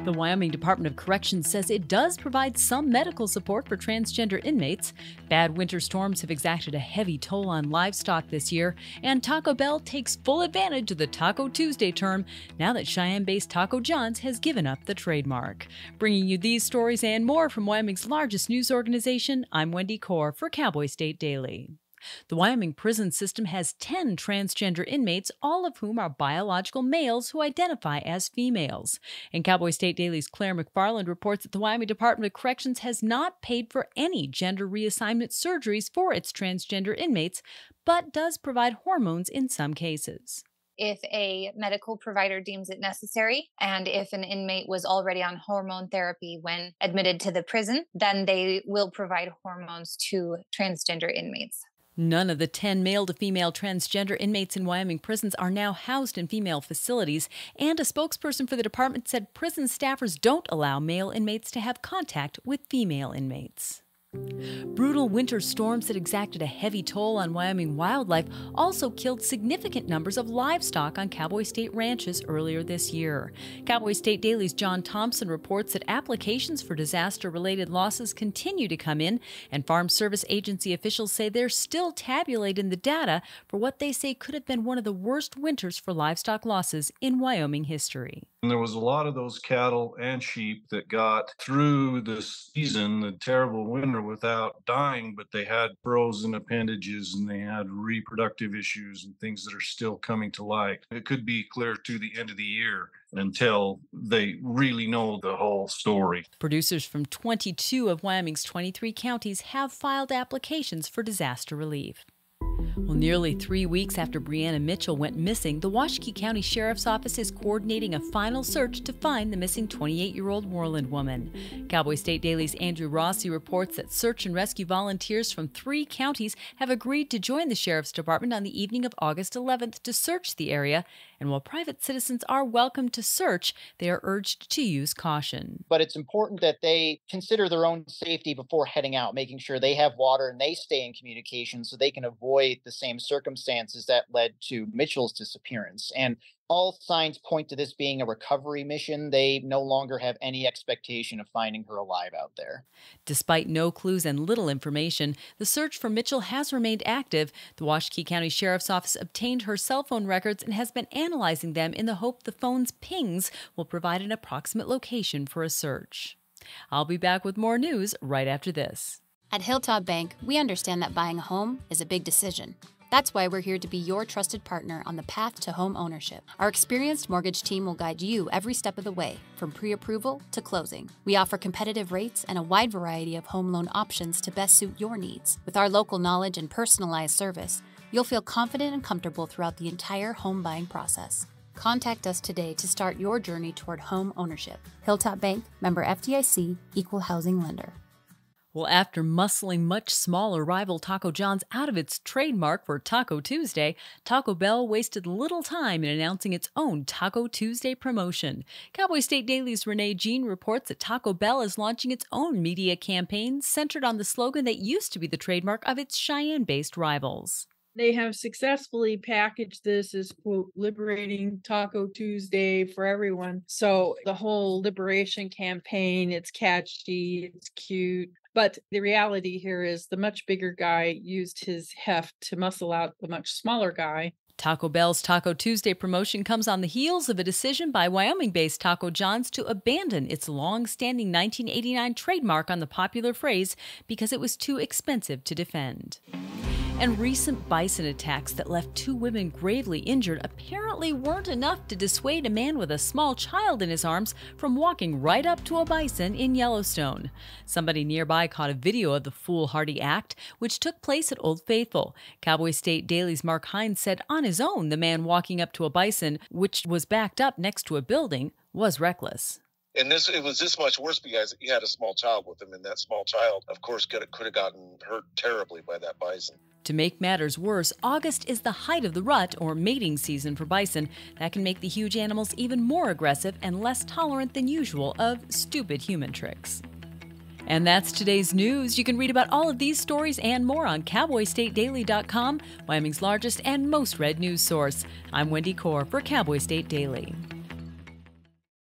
The Wyoming Department of Corrections says it does provide some medical support for transgender inmates. Bad winter storms have exacted a heavy toll on livestock this year, and Taco Bell takes full advantage of the Taco Tuesday term now that Cheyenne-based Taco John's has given up the trademark. Bringing you these stories and more from Wyoming's largest news organization, I'm Wendy Corr for Cowboy State Daily. The Wyoming prison system has 10 transgender inmates, all of whom are biological males who identify as females. And Cowboy State Daily's Claire McFarland reports that the Wyoming Department of Corrections has not paid for any gender reassignment surgeries for its transgender inmates, but does provide hormones in some cases. If a medical provider deems it necessary, and if an inmate was already on hormone therapy when admitted to the prison, then they will provide hormones to transgender inmates. None of the 10 male-to-female transgender inmates in Wyoming prisons are now housed in female facilities, and a spokesperson for the department said prison staffers don't allow male inmates to have contact with female inmates. Brutal winter storms that exacted a heavy toll on Wyoming wildlife also killed significant numbers of livestock on Cowboy State ranches earlier this year. Cowboy State Daily's John Thompson reports that applications for disaster-related losses continue to come in, and Farm Service Agency officials say they're still tabulating the data for what they say could have been one of the worst winters for livestock losses in Wyoming history. And there was a lot of those cattle and sheep that got through the season, the terrible winter, without dying, but they had frozen appendages and they had reproductive issues and things that are still coming to light. It could be clear to the end of the year until they really know the whole story. Producers from 22 of Wyoming's 23 counties have filed applications for disaster relief. Well, nearly 3 weeks after Brianna Mitchell went missing, the Washakie County Sheriff's Office is coordinating a final search to find the missing 28-year-old Moreland woman. Cowboy State Daily's Andrew Rossi reports that search and rescue volunteers from 3 counties have agreed to join the Sheriff's Department on the evening of August 11th to search the area. And while private citizens are welcome to search, they are urged to use caution. But it's important that they consider their own safety before heading out, making sure they have water and they stay in communication so they can avoid the same circumstances that led to Mitchell's disappearance. And all signs point to this being a recovery mission. They no longer have any expectation of finding her alive out there. Despite no clues and little information, the search for Mitchell has remained active. The Washakie County Sheriff's Office obtained her cell phone records and has been analyzing them in the hope the phone's pings will provide an approximate location for a search. I'll be back with more news right after this. At Hilltop Bank, we understand that buying a home is a big decision. That's why we're here to be your trusted partner on the path to home ownership. Our experienced mortgage team will guide you every step of the way, from pre-approval to closing. We offer competitive rates and a wide variety of home loan options to best suit your needs. With our local knowledge and personalized service, you'll feel confident and comfortable throughout the entire home buying process. Contact us today to start your journey toward home ownership. Hilltop Bank, member FDIC, equal housing lender. Well, after muscling much smaller rival Taco John's out of its trademark for Taco Tuesday, Taco Bell wasted little time in announcing its own Taco Tuesday promotion. Cowboy State Daily's Renee Jean reports that Taco Bell is launching its own media campaign centered on the slogan that used to be the trademark of its Cheyenne-based rivals. They have successfully packaged this as, quote, liberating Taco Tuesday for everyone. So the whole liberation campaign, it's catchy, it's cute. But the reality here is the much bigger guy used his heft to muscle out the much smaller guy. Taco Bell's Taco Tuesday promotion comes on the heels of a decision by Wyoming-based Taco John's to abandon its long-standing 1989 trademark on the popular phrase because it was too expensive to defend. And recent bison attacks that left 2 women gravely injured apparently weren't enough to dissuade a man with a small child in his arms from walking right up to a bison in Yellowstone. Somebody nearby caught a video of the foolhardy act, which took place at Old Faithful. Cowboy State Daily's Mark Hines said on his own the man walking up to a bison, which was backed up next to a building, was reckless. And it was this much worse because he had a small child with him, and that small child, of course, could have gotten hurt terribly by that bison. To make matters worse, August is the height of the rut, or mating season for bison. That can make the huge animals even more aggressive and less tolerant than usual of stupid human tricks. And that's today's news. You can read about all of these stories and more on CowboyStateDaily.com, Wyoming's largest and most read news source. I'm Wendy Corr for Cowboy State Daily.